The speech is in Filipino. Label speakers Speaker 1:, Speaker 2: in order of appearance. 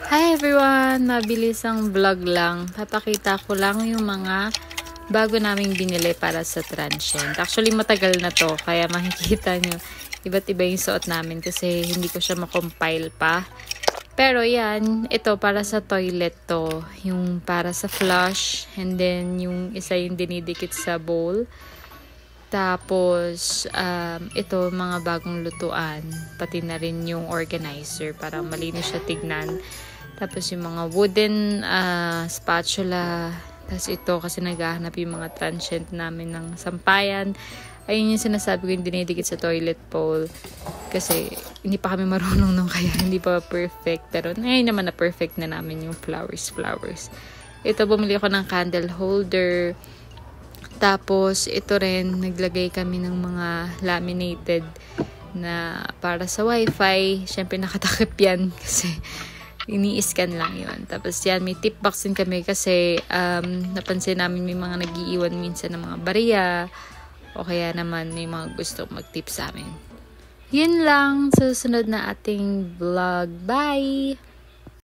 Speaker 1: Hi everyone! Mabilis ang vlog lang. Papakita ko lang yung mga bago naming binili para sa transient. Actually, matagal na to. Kaya makikita nyo, iba't iba yung suot namin kasi hindi ko siya makompile pa. Pero yan, ito para sa toilet to. Yung para sa flush. And then, yung isa yung dinidikit sa bowl. Tapos, ito mga bagong lutuan. Pati na rin yung organizer para malinis siya tignan. Tapos yung mga wooden spatula. Tapos ito kasi naghahanap yung mga transient namin ng sampayan. Ayun yung sinasabi ko yung dinidikit sa toilet bowl. Kasi hindi pa kami marunong nung kaya hindi pa perfect. Pero ngayon naman na perfect na namin yung flowers. Ito bumili ako ng candle holder. Tapos, ito rin, naglagay kami ng mga laminated na para sa wifi. Siyempre, nakatakip yan kasi ini-scan lang yun. Tapos yan, may tip box din kami kasi napansin namin may mga nag-iiwan minsan ng mga barya o kaya naman may mga gusto mag-tip sa amin. Yun lang, susunod na ating vlog. Bye!